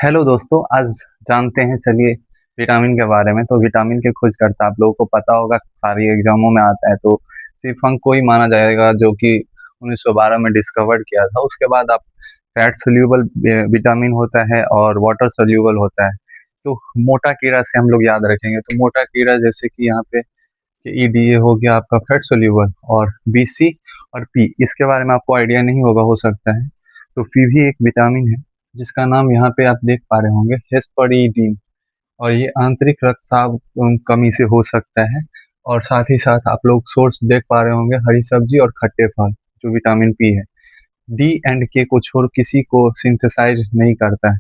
Hello दोस्तों, आज जानते हैं चलिए विटामिन के बारे में। तो विटामिन के खोजकर्ता आप लोगों को पता होगा, सारी एग्जामों में आता है। तो सिफंक को ही माना जाएगा जो कि 1912 में डिस्कवर्ड किया था। उसके बाद आप फैट सोल्यूबल विटामिन होता है और वाटर सोल्यूबल होता है। तो मोटा कीड़ा से हम लोग याद रखेंगे, तो मोटा कीड़ा जैसे कि यहाँ पे ईडीए हो गया आपका फैट सोल्यूबल, और बीसी और पी, इसके बारे में आपको आइडिया नहीं होगा, हो सकता है। तो पी भी एक विटामिन है जिसका नाम यहाँ पे आप देख पा रहे होंगे, हेस्परिडीन। और ये आंतरिक रक्तस्राव कमी से हो सकता है। और साथ ही साथ आप लोग सोर्स देख पा रहे होंगे, हरी सब्जी और खट्टे फल जो विटामिन पी है। डी एंड के को छोड़ किसी को सिंथेसाइज नहीं करता है।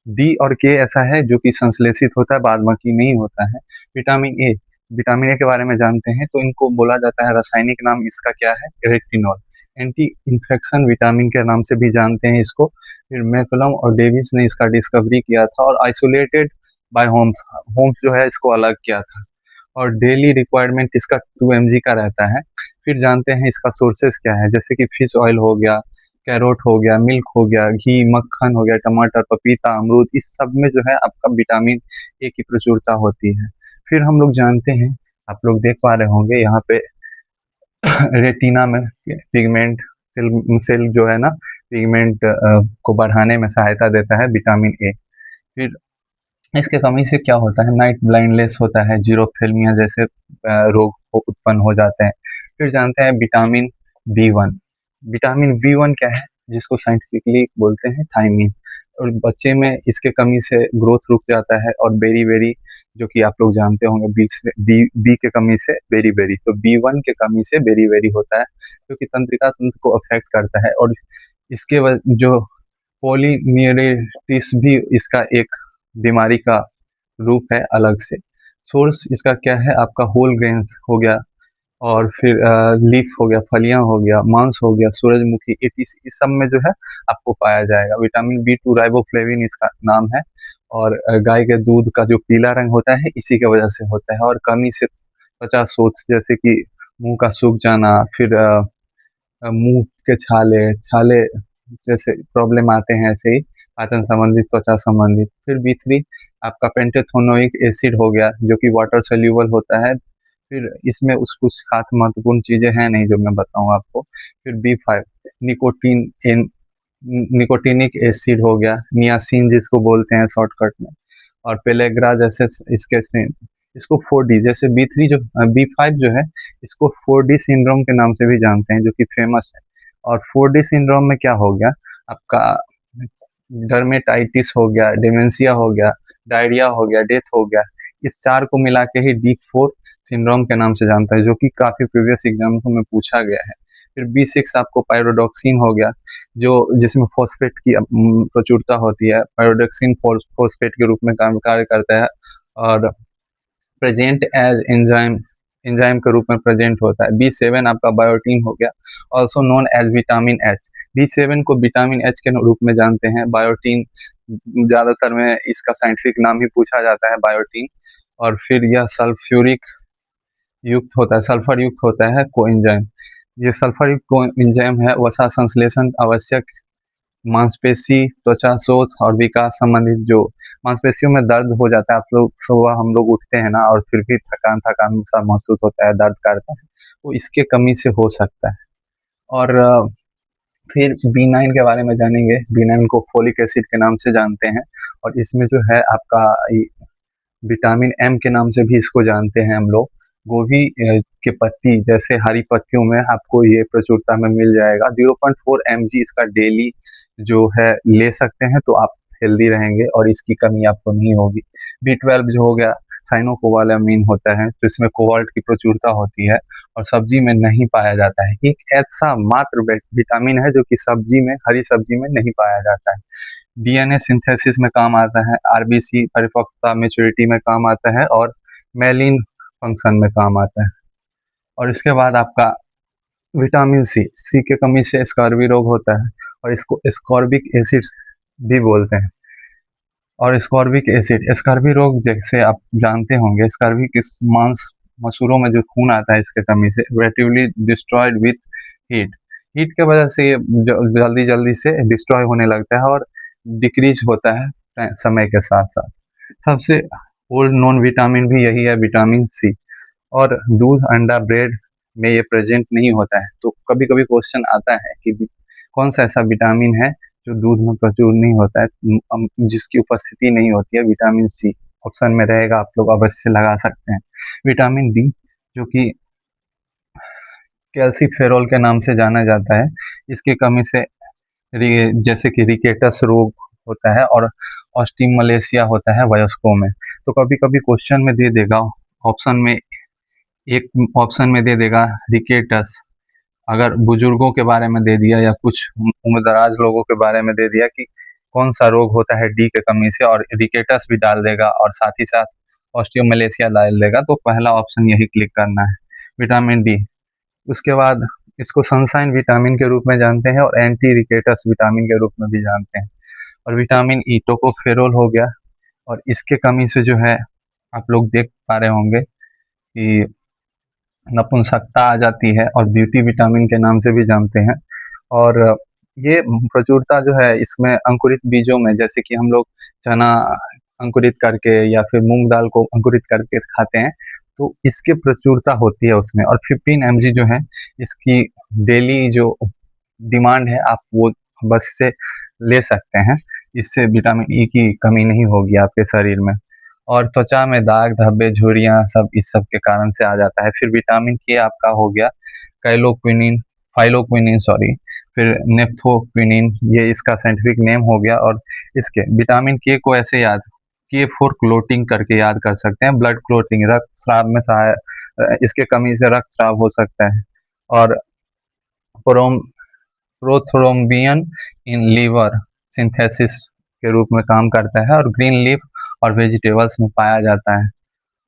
डी और के ऐसा है जो कि संश्लेषित होता है, बाद बाकी नहीं होता है। विटामिन ए के बारे में जानते हैं, तो इनको बोला जाता है, रासायनिक नाम इसका क्या है, रेटिनॉल। एंटी इन्फेक्शन विटामिन के नाम से भी जानते हैं इसको। फिर मैकुलम और डेविस ने इसका डिस्कवरी किया था, और आइसोलेटेड बाय होम्स, होम्स जो है इसको अलग किया था। और डेली रिक्वायरमेंट इसका 2 mg का रहता है। फिर जानते हैं इसका सोर्सेस क्या है, जैसे कि फिश ऑयल हो गया, कैरोट हो गया, मिल्क हो गया, घी, मक्खन हो गया, टमाटर, पपीता, अमरूद, इस सब में जो है आपका विटामिन ए की प्रचुरता होती है। फिर हम लोग जानते हैं, आप लोग देख पा रहे होंगे यहाँ पे रेटिना में पिगमेंट सेल जो है ना, पिगमेंट को बढ़ाने में सहायता देता है विटामिन ए। फिर इसके कमी से क्या होता है, नाइट ब्लाइंडनेस होता है, जीरोफ्थेल्मिया जैसे रोग उत्पन्न हो जाते हैं। फिर जानते हैं विटामिन बी 1। विटामिन बी 1 क्या है, जिसको साइंटिफिकली बोलते हैं थायमीन। और बच्चे में इसके कमी से ग्रोथ रुक जाता है। और बेरी बेरी, जो कि आप लोग जानते होंगे, बी के कमी से बेरी बेरी, तो बी 1 के कमी से बेरी बेरी होता है, जो कि तंत्रिका तंत्र को अफेक्ट करता है। और इसके जो पोलीनियरिटिस भी इसका एक बीमारी का रूप है अलग से। सोर्स इसका क्या है, आपका होल ग्रेन्स हो गया, और फिर लीफ हो गया, फलियां हो गया, मांस हो गया, सूरजमुखी, इस सब में जो है आपको पाया जाएगा। विटामिन बी 2 राइबोफ्लेविन इसका नाम है। और गाय के दूध का जो पीला रंग होता है इसी की वजह से होता है। और कमी से त्वचा शोथ, जैसे कि मुंह का सूख जाना, फिर मुंह के छाले छाले जैसे प्रॉब्लम आते हैं, ऐसे ही पाचन संबंधित, त्वचा संबंधित। फिर बी 3 आपका पेंटेथोनोइक एसिड हो गया, जो कि वाटर सोल्यूबल होता है। फिर इसमें उस कुछ खास महत्वपूर्ण चीजें हैं नहीं जो मैं बताऊं आपको। फिर बी 5 निकोटीन निकोटिनिक एसिड हो गया, नियासिन जिसको बोलते हैं शॉर्टकट में। और पेलेग्रा जैसे इसके इसको 4D, जैसे बी 3 जो बी 5 जो है, इसको 4D सिंड्रोम के नाम से भी जानते हैं, जो कि फेमस है। और 4D सिंड्रोम में क्या हो गया, आपका डर्मेटाइटिस हो गया, डिमेंशिया हो गया, डायरिया हो गया, डेथ हो गया, इस चार को मिला के ही D4 सिंड्रोम के नाम से जानता है, जो कि काफी प्रीवियस एग्जाम्स में पूछा गया है। फिर बी 6 आपको पायरोडॉक्सिन हो गया, जो जिसमें फॉस्फेट की प्रचुरता होती है। पायरोडॉक्सिन फॉस्फेट के रूप में काम कार्य करता है, और प्रेजेंट एज एंजाइम, एंजाइम के रूप में प्रेजेंट होता है। बी 7 आपका बायोटीन हो गया, also known as vitamin H. B 7 को विटामिन एच के रूप में जानते हैं। बायोटीन ज्यादातर में इसका साइंटिफिक नाम ही पूछा जाता है, बायोटीन। और फिर यह सल्फ्यूरिक युक्त होता है, सल्फर युक्त होता है कोएंजाइम। ये सल्फर युक्त कोएंजाइम है वसा संश्लेषण आवश्यक मांसपेशी, त्वचा शोथ और विकास संबंधित। जो मांसपेशियों में दर्द हो जाता है, आप लोग सुबह हम लोग उठते हैं ना, और फिर भी थकान थकान सा महसूस होता है, दर्द करता है, वो इसके कमी से हो सकता है। और फिर बी 9 के बारे में जानेंगे। बी 9 को फोलिक एसिड के नाम से जानते हैं। और इसमें जो है आपका विटामिन एम के नाम से भी इसको जानते हैं हम लोग। गोभी के पत्ती जैसे हरी पत्तियों में आपको ये प्रचुरता में मिल जाएगा। 0.4 mg इसका डेली जो है ले सकते हैं, तो आप हेल्दी रहेंगे और इसकी कमी आपको नहीं होगी। बी 12 जो हो गया, साइनोकोबालामिन होता है, तो इसमें कोबाल्ट की प्रचुरता होती है, और सब्जी में नहीं पाया जाता है। एक ऐसा मात्र विटामिन है जो कि सब्जी में, हरी सब्जी में नहीं पाया जाता है। डीएनए सिंथेसिस में काम आता है, आरबीसी परिपक्वता मैच्योरिटी में काम आता है, और मेलिन फंक्शन में काम आता है। और इसके बाद आपका विटामिन सी, सी के कमी से स्कर्वी रोग होता है, और इसको स्कॉर्बिक एसिड भी बोलते हैं। और स्कॉर्बिक एसिड, स्कर्वी रोग जैसे आप जानते होंगे, स्कर्वी किस मांस मसूड़ों में जो खून आता है, इसके कमी से रेटिवली डिस्ट्रॉयड विथ हीट। हीट के वजह से ये जल्दी जल्दी से डिस्ट्रॉय होने लगता है और डिक्रीज होता है। समय के साथ साथ। सबसे ओल्ड नॉन विटामिन भी यही है, विटामिन सी। और दूध, अंडा, ब्रेड में ये प्रेजेंट नहीं होता है। तो कभी कभी क्वेश्चन आता है कि कौन सा ऐसा विटामिन है जो दूध में प्रचुर नहीं होता है, जिसकी उपस्थिति नहीं होती है। विटामिन सी ऑप्शन में रहेगा, आप लोग अवश्य लगा सकते हैं। विटामिन डी, जो कि कैल्सीफेरॉल के नाम से जाना जाता है, इसकी कमी से जैसे कि रिकेटस रोग होता है और ऑस्टिमलेशिया होता है वयस्कों में। तो कभी कभी क्वेश्चन में दे देगा, ऑप्शन में एक ऑप्शन में दे देगा रिकेटस, अगर बुजुर्गों के बारे में दे दिया या कुछ उम्रदराज लोगों के बारे में दे दिया कि कौन सा रोग होता है डी के कमी से, और रिकेटस भी डाल देगा और साथ ही साथ ऑस्टियोमलेशिया डाल देगा, तो पहला ऑप्शन यही क्लिक करना है, विटामिन डी। उसके बाद इसको सनशाइन विटामिन के रूप में जानते हैं और एंटी रिकेटस विटामिन के रूप में भी जानते हैं। और विटामिन ई, टोकोफेरोल हो गया, और इसके कमी से जो है आप लोग देख पा रहे होंगे कि नपुंसकता आ जाती है, और ब्यूटी विटामिन के नाम से भी जानते हैं। और ये प्रचुरता जो है इसमें अंकुरित बीजों में, जैसे कि हम लोग चना अंकुरित करके या फिर मूंग दाल को अंकुरित करके खाते हैं, तो इसकी प्रचुरता होती है उसमें। और 15 mg जो है इसकी डेली जो डिमांड है, आप वो बस से ले सकते हैं। इससे विटामिन ई की कमी नहीं होगी आपके शरीर में। और त्वचा में दाग, धब्बे, झुर्रियाँ सब इस सब के कारण से आ जाता है। फिर विटामिन के आपका हो गया कैलोक्विनिन, फाइलोक्विनिन सॉरी, फिर नेप्थोक्विनिन, ये इसका साइंटिफिक नेम हो गया। और इसके विटामिन के को ऐसे याद, के फॉर क्लोटिंग करके याद कर सकते हैं, ब्लड क्लोटिंग, रक्त स्राव में सहाय, इसके कमी से रक्त स्राव हो सकता है। और प्रोम प्रोथ्रोम्बियन इन लीवर सिंथेसिस के रूप में काम करता है, और ग्रीन लीफ और वेजिटेबल्स में पाया जाता है।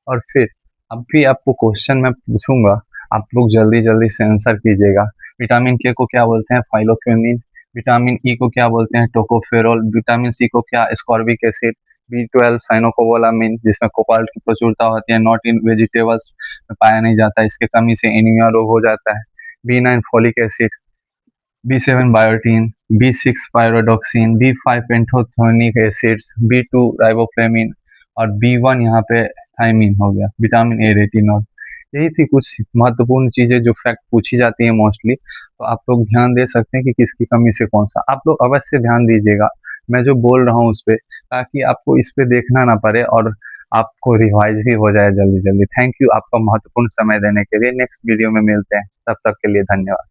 और फिर अब भी आपको क्वेश्चन मैं पूछूंगा, आप लोग जल्दी जल्दी से आंसर कीजिएगा। विटामिन के को क्या बोलते हैं? फाइलोक्विनिन। विटामिन ई को क्या बोलते हैं? टोकोफेरोल। विटामिन सी को क्या? Ascorbic acid. B12 साइनोकोबालामिन, जिसमें कोबाल्ट की प्रचुरता होती है, नॉट इन वेजिटेबल्स में पाया नहीं जाता, इसके कमी से एनीमिया रोग हो जाता है। B9 folic acid. B7 biotin. B6 pyridoxine. B5 pantothenic acids. B2 riboflavin. और B1 यहाँ पे थायमीन हो गया। Vitamin A, retinol. यही थी कुछ महत्वपूर्ण चीजें जो फैक्ट पूछी जाती है मोस्टली। तो आप लोग ध्यान दे सकते हैं कि किसकी कमी से कौन सा। आप लोग अवश्य ध्यान दीजिएगा मैं जो बोल रहा हूँ उस पे, ताकि आपको इस पे देखना ना पड़े और आपको रिवाइज भी हो जाए जल्दी जल्दी। थैंक यू आपका महत्वपूर्ण समय देने के लिए। नेक्स्ट वीडियो में मिलते हैं, तब तक के लिए धन्यवाद।